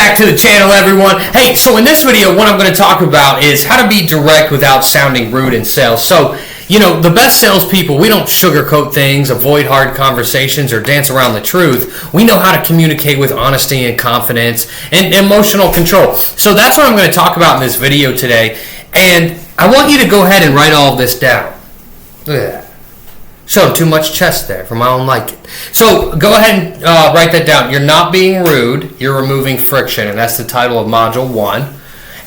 back to the channel, everyone. Hey, so in this video, what I'm going to talk about is how to be direct without sounding rude in sales. So, the best salespeople, we don't sugarcoat things, avoid hard conversations, or dance around the truth. We know how to communicate with honesty and confidence and emotional control. So that's what I'm going to talk about in this video today. And I want you to go ahead and write all of this down. Look at that. Showed too much chest there for my own liking. So go ahead and write that down. You're not being rude. You're removing friction. And that's the title of Module 1.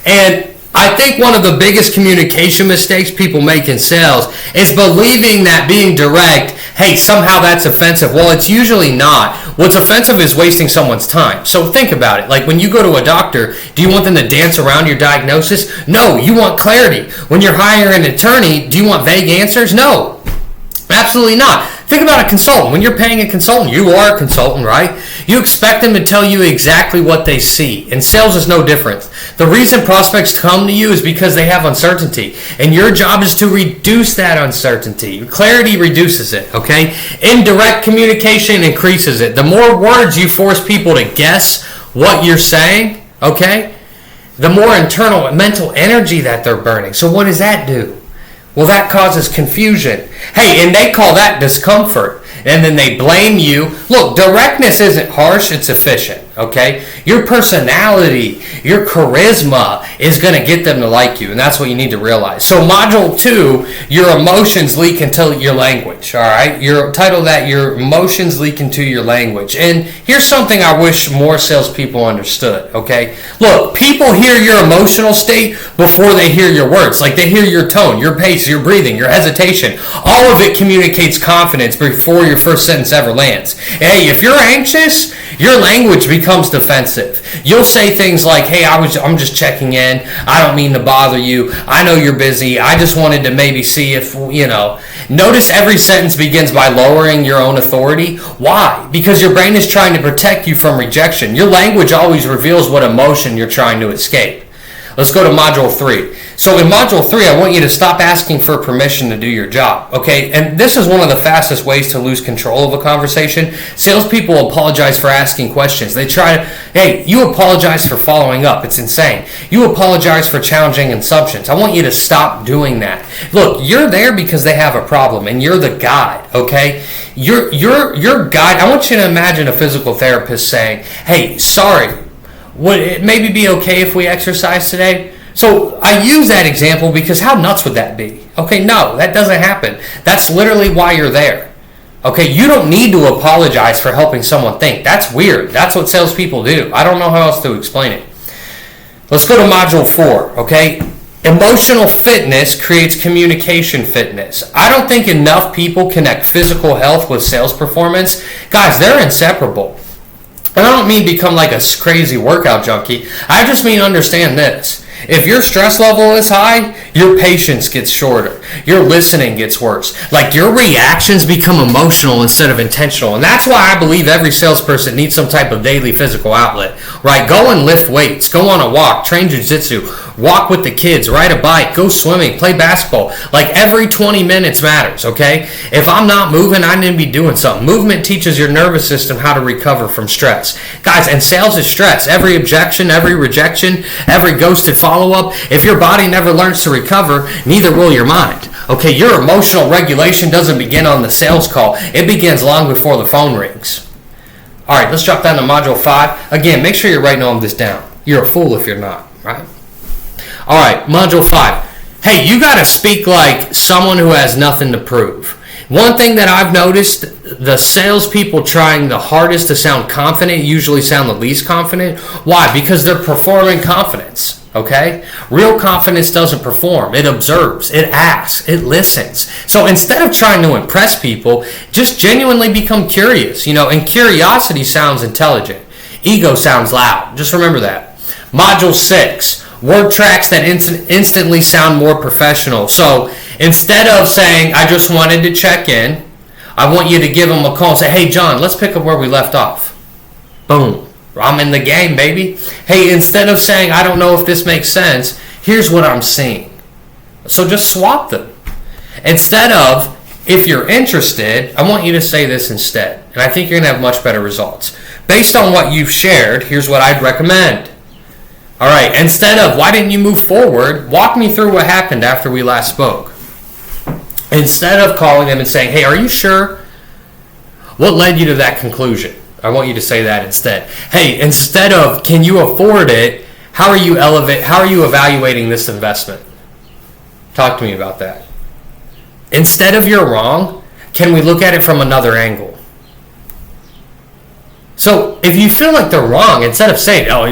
And I think one of the biggest communication mistakes people make in sales is believing that being direct, hey, somehow that's offensive. Well, it's usually not. What's offensive is wasting someone's time. So think about it. Like when you go to a doctor, do you want them to dance around your diagnosis? No, you want clarity. When you're hiring an attorney, do you want vague answers? No. Absolutely not. Think about a consultant. When you're paying a consultant, you are a consultant, right? You expect them to tell you exactly what they see. And sales is no different. The reason prospects come to you is because they have uncertainty. And your job is to reduce that uncertainty. Clarity reduces it, okay? Indirect communication increases it. The more words you force people to guess what you're saying, okay, the more internal mental energy that they're burning. So what does that do? Well, that causes confusion. Hey, and they call that discomfort. And then they blame you. Look, directness isn't harsh, it's efficient, okay? Your personality, your charisma is going to get them to like you, and that's what you need to realize. So Module 2, your emotions leak into your language, all right? Your title that your emotions leak into your language. And here's something I wish more salespeople understood, okay? Look, people hear your emotional state before they hear your words. Like they hear your tone, your pace, your breathing, your hesitation. All of it communicates confidence before your first sentence ever lands. Hey, if you're anxious, your language becomes defensive. You'll say things like, hey, I'm just checking in. I don't mean to bother you. I know you're busy. I just wanted to maybe see if, Notice every sentence begins by lowering your own authority. Why? Because your brain is trying to protect you from rejection. Your language always reveals what emotion you're trying to escape. Let's go to Module 3. So in Module 3, I want you to stop asking for permission to do your job, okay? And this is one of the fastest ways to lose control of a conversation. Salespeople apologize for asking questions. They hey, you apologize for following up. It's insane. You apologize for challenging assumptions. I want you to stop doing that. Look, you're there because they have a problem, and you're the guide, okay? You're guide. I want you to imagine a physical therapist saying, hey, sorry, would it maybe be okay if we exercise today? So I use that example because how nuts would that be? Okay, no, that doesn't happen. That's literally why you're there. Okay, you don't need to apologize for helping someone think. That's weird. That's what salespeople do. I don't know how else to explain it. Let's go to Module 4, okay? Emotional fitness creates communication fitness. I don't think enough people connect physical health with sales performance. Guys, they're inseparable. And I don't mean become like a crazy workout junkie. I just mean understand this. If your stress level is high, your patience gets shorter. Your listening gets worse. Like your reactions become emotional instead of intentional. And that's why I believe every salesperson needs some type of daily physical outlet, right? Go and lift weights. Go on a walk. Train jiu-jitsu. Walk with the kids. Ride a bike. Go swimming. Play basketball. Like every 20 minutes matters, okay? If I'm not moving, I need to be doing something. Movement teaches your nervous system how to recover from stress. Guys, and sales is stress. Every objection, every rejection, every ghosted follow-up. If your body never learns to recover, neither will your mind. Okay, your emotional regulation doesn't begin on the sales call. It begins long before the phone rings. All right, let's drop down to Module 5. Again, make sure you're writing all of this down. You're a fool if you're not, right? All right, Module 5. Hey, you got to speak like someone who has nothing to prove. One thing that I've noticed, the salespeople trying the hardest to sound confident usually sound the least confident. Why? Because they're performing confidence, okay? Real confidence doesn't perform. It observes, it asks, it listens. So instead of trying to impress people, just genuinely become curious, and curiosity sounds intelligent. Ego sounds loud. Just remember that. Module 6. Word tracks that instantly sound more professional. So instead of saying, I just wanted to check in, I want you to give them a call and say, hey, John, let's pick up where we left off. Boom. I'm in the game, baby. Hey, instead of saying, I don't know if this makes sense, here's what I'm seeing. So just swap them. Instead of, if you're interested, I want you to say this instead. And I think you're going to have much better results. Based on what you've shared, here's what I'd recommend. All right, instead of why didn't you move forward, walk me through what happened after we last spoke. Instead of calling them and saying, hey, are you sure? What led you to that conclusion? I want you to say that instead. Hey, instead of can you afford it, how are you evaluating this investment? Talk to me about that. Instead of you're wrong, can we look at it from another angle? So if you feel like they're wrong, instead of saying, oh,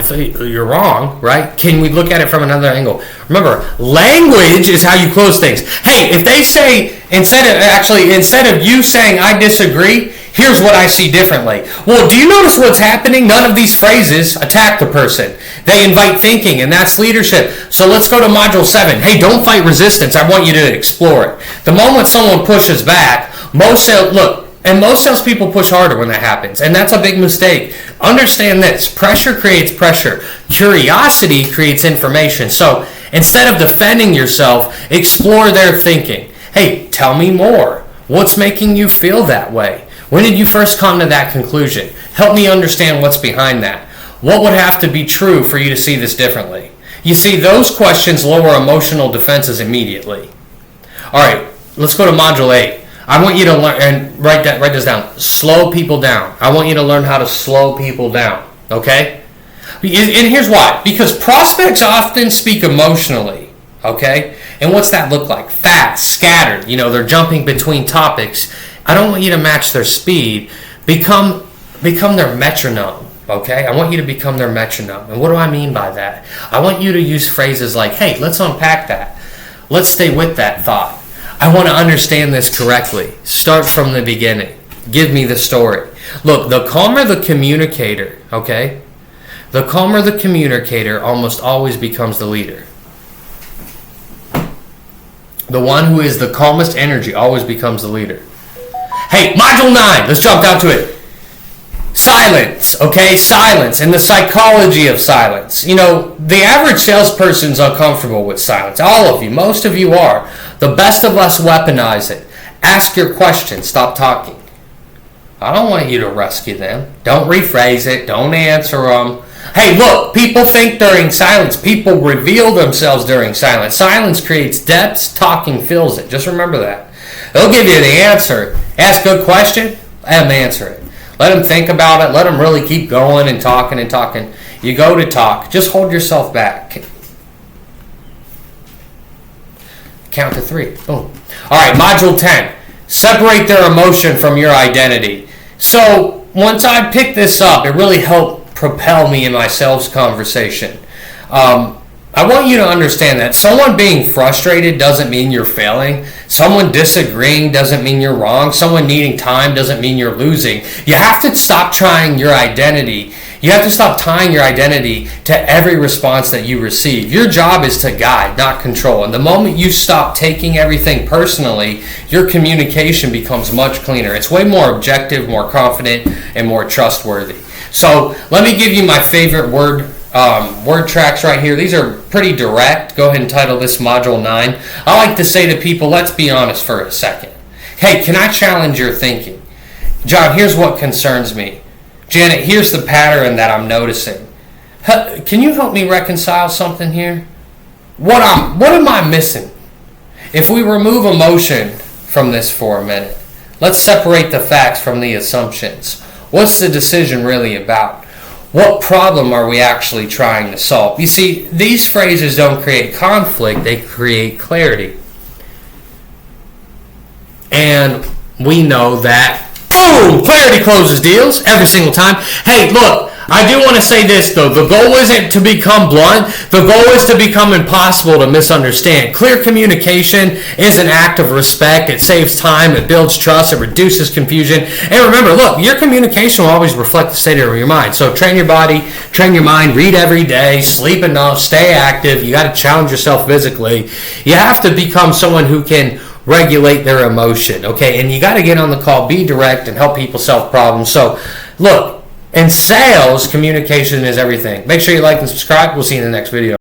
you're wrong, right? Can we look at it from another angle? Remember, language is how you close things. Hey, if they say, instead of you saying, I disagree, here's what I see differently. Well, do you notice what's happening? None of these phrases attack the person. They invite thinking, and that's leadership. So let's go to Module 7. Hey, don't fight resistance. I want you to explore it. The moment someone pushes back, most salespeople push harder when that happens, and that's a big mistake. Understand this. Pressure creates pressure. Curiosity creates information. So instead of defending yourself, explore their thinking. Hey, tell me more. What's making you feel that way? When did you first come to that conclusion? Help me understand what's behind that. What would have to be true for you to see this differently? You see, those questions lower emotional defenses immediately. All right, let's go to Module 8. I want you to learn, and write this down, slow people down. I want you to learn how to slow people down, okay? And here's why. Because prospects often speak emotionally, okay? And what's that look like? Fast, scattered, they're jumping between topics. I don't want you to match their speed. Become their metronome, okay? I want you to become their metronome. And what do I mean by that? I want you to use phrases like, hey, let's unpack that. Let's stay with that thought. I want to understand this correctly. Start from the beginning. Give me the story. Look, the calmer the communicator, okay? The calmer the communicator almost always becomes the leader. The one who is the calmest energy always becomes the leader. Hey, Module 9, let's jump down to it. Silence, okay? Silence and the psychology of silence. The average salesperson's uncomfortable with silence. All of you, most of you are. The best of us weaponize it. Ask your question. Stop talking. I don't want you to rescue them. Don't rephrase it. Don't answer them. Hey, look, people think during silence. People reveal themselves during silence. Silence creates depth. Talking fills it. Just remember that. They'll give you the answer. Ask a good question. Let them answer it. Let them think about it. Let them really keep going and talking and talking. You go to talk. Just hold yourself back. Count to 3. Boom. All right, Module 10. Separate their emotion from your identity. So once I picked this up, it really helped propel me in my sales conversation. I want you to understand that someone being frustrated doesn't mean you're failing. Someone disagreeing doesn't mean you're wrong. Someone needing time doesn't mean you're losing. You have to stop trying your identity. You have to stop tying your identity to every response that you receive. Your job is to guide, not control. And the moment you stop taking everything personally, your communication becomes much cleaner. It's way more objective, more confident, and more trustworthy. So let me give you my favorite word tracks right here. These are pretty direct. Go ahead and title this Module 9. I like to say to people, let's be honest for a second. Hey, can I challenge your thinking? John, here's what concerns me. Janet, here's the pattern that I'm noticing. Can you help me reconcile something here? What am I missing? If we remove emotion from this for a minute, let's separate the facts from the assumptions. What's the decision really about? What problem are we actually trying to solve? You see, these phrases don't create conflict, they create clarity. And we know that, boom, clarity closes deals every single time. Hey, look, I do want to say this though. The goal isn't to become blunt. The goal is to become impossible to misunderstand. Clear communication is an act of respect. It saves time. It builds trust. It reduces confusion. And remember, look, your communication will always reflect the state of your mind. So train your body, train your mind, read every day, sleep enough, stay active. You got to challenge yourself physically. You have to become someone who can regulate their emotion, okay? And you got to get on the call, be direct, and help people solve problems. So, look, in sales, communication is everything. Make sure you like and subscribe. We'll see you in the next video.